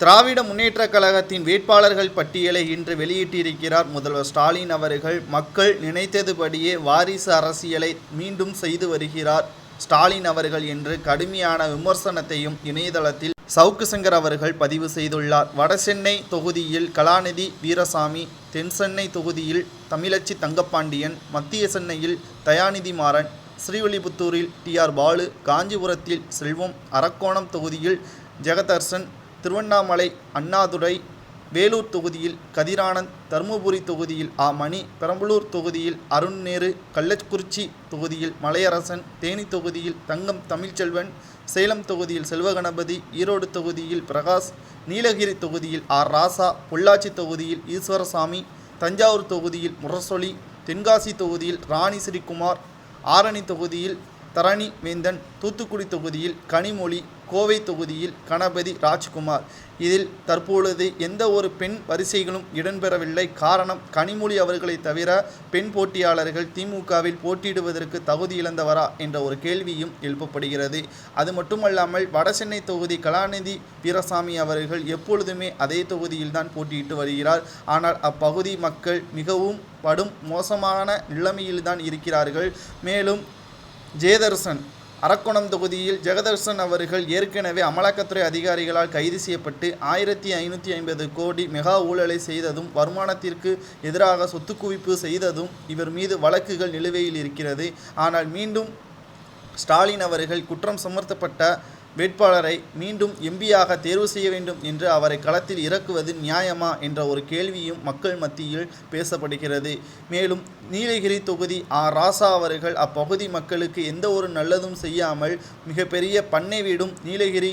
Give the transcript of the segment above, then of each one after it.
திராவிட முன்னேற்றக் கழகத்தின் வேட்பாளர்கள் பட்டியலை இன்று வெளியிட்டிருக்கிறார் முதல்வர் ஸ்டாலின் அவர்கள். மக்கள் நினைத்ததுபடியே வாரிசு அரசியலை மீண்டும் செய்து வருகிறார் ஸ்டாலின் அவர்கள் என்று கடுமையான விமர்சனத்தையும் இணையதளத்தில் சவுக்கு சங்கர் அவர்கள் பதிவு செய்துள்ளார். வடசென்னை தொகுதியில் கலாநிதி வீரசாமி, தென்சென்னை தொகுதியில் தமிழச்சி தங்கப்பாண்டியன், மத்திய சென்னையில் தயாநிதி மாறன், ஸ்ரீவில்லிபுத்தூரில் TR பாலு, காஞ்சிபுரத்தில் செல்வம், அரக்கோணம் தொகுதியில் ஜெகதர்சன், திருவண்ணாமலை அண்ணாதுரை, வேலூர் தொகுதியில் கதிரானந்த், தருமபுரி தொகுதியில் மணி, பெரம்பலூர் தொகுதியில் அருண்நேரு, கள்ளக்குறிச்சி தொகுதியில் மலையரசன், தேனி தொகுதியில் தங்கம் தமிழ்ச்செல்வன், சேலம் தொகுதியில் செல்வகணபதி, ஈரோடு தொகுதியில் பிரகாஷ், நீலகிரி தொகுதியில் ராசா, பொள்ளாச்சி தொகுதியில் ஈஸ்வரசாமி, தஞ்சாவூர் தொகுதியில் முரசொலி, தென்காசி தொகுதியில் ராணி ஸ்ரீகுமார், ஆரணி தொகுதியில் தரணி வேந்தன், தூத்துக்குடி தொகுதியில் கனிமொழி, கோவை தொகுதியில் கணபதி ராஜ்குமார். இதில் தற்பொழுது எந்த ஒரு பெண் வரிசைகளும் இடம்பெறவில்லை. காரணம், கனிமொழி அவர்களை தவிர பெண் போட்டியாளர்கள் திமுகவில் போட்டியிடுவதற்கு தகுதி இழந்தவரா என்ற ஒரு கேள்வியும் எழுப்பப்படுகிறது. அது மட்டுமல்லாமல் வடசென்னை தொகுதி கலாநிதி வீரசாமி அவர்கள் எப்பொழுதுமே அதே தொகுதியில்தான் போட்டியிட்டு வருகிறார். ஆனால் அப்பகுதி மக்கள் மிகவும் படும் மோசமான நிலைமையில்தான் இருக்கிறார்கள். மேலும் ஜெயதர்சன் அரக்கோணம் தொகுதியில் ஜெகதர்சன் அவர்கள் ஏற்கனவே அமலாக்கத்துறை அதிகாரிகளால் கைது செய்யப்பட்டு 1550 கோடி மெகா ஊழலை செய்ததும், வருமானத்திற்கு எதிராக சொத்து குவிப்பு செய்ததும் இவர் மீது வழக்குகள் நிலுவையில் இருக்கிறது. ஆனால் மீண்டும் ஸ்டாலின் அவர்கள் குற்றம் சுமத்தப்பட்ட வேட்பாளரை மீண்டும் எம்பியாக தேர்வு செய்ய வேண்டும் என்று அவரை களத்தில் இறக்குவது நியாயமா என்ற ஒரு கேள்வியும் மக்கள் மத்தியில் பேசப்படுகிறது. மேலும் நீலகிரி தொகுதி ராசா அவர்கள் அப்பகுதி மக்களுக்கு எந்த ஒரு நல்லதும் செய்யாமல் மிகப்பெரிய பண்ணை வீடும் நீலகிரி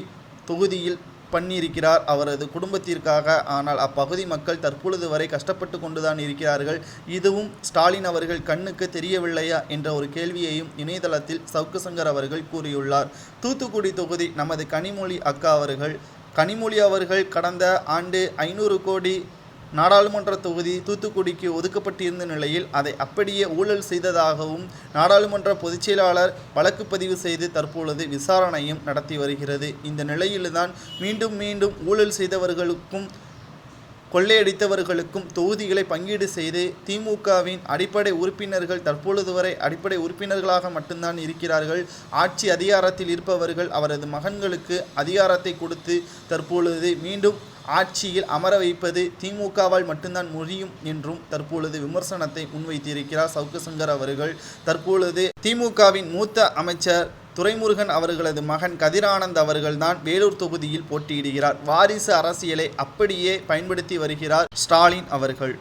தொகுதியில் பண்ணியிருக்கிறார் அவரது குடும்பத்திற்காக. ஆனால் அப்பகுதி மக்கள் தற்பொழுது வரை கஷ்டப்பட்டு கொண்டுதான் இருக்கிறார்கள். இதுவும் ஸ்டாலின் அவர்கள் கண்ணுக்கு தெரியவில்லையா என்ற ஒரு கேள்வியையும் இணையதளத்தில் சவுக்கு சங்கர் அவர்கள் கூறியுள்ளார். தூத்துக்குடி தொகுதி நமது கனிமொழி அக்கா அவர்கள். கனிமொழி அவர்கள் கடந்த ஆண்டு 500 கோடி நாடாளுமன்ற தொகுதி தூத்துக்குடிக்கு ஒதுக்கப்பட்டிருந்த நிலையில் அதை அப்படியே ஊழல் செய்ததாகவும் நாடாளுமன்ற பொதுச்செயலாளர் வழக்கு பதிவு செய்து தற்பொழுது விசாரணையும் நடத்தி வருகிறது. இந்த நிலையில்தான் மீண்டும் ஊழல் செய்தவர்களுக்கும் கொள்ளையடித்தவர்களுக்கும் தொகுதிகளை பங்கீடு செய்து திமுகவின் அடிப்படை உறுப்பினர்கள் தற்பொழுது வரை அடிப்படை உறுப்பினர்களாக மட்டும்தான் இருக்கிறார்கள். ஆட்சி அதிகாரத்தில் இருப்பவர்கள் அவரது மகன்களுக்கு அதிகாரத்தை கொடுத்து தற்பொழுது மீண்டும் ஆட்சியில் அமர வைப்பது திமுகவால் மட்டும்தான் முடியும் என்றும் தற்பொழுது விமர்சனத்தை முன்வைத்திருக்கிறார் சவுக்கு சங்கர் அவர்கள். தற்பொழுது திமுகவின் மூத்த அமைச்சர் துரைமுருகன் அவர்களது மகன் கதிரானந்த் அவர்கள்தான் வேலூர் தொகுதியில் போட்டியிடுகிறார். வாரிசு அரசியலை அப்படியே பயன்படுத்தி வருகிறார் ஸ்டாலின் அவர்கள்.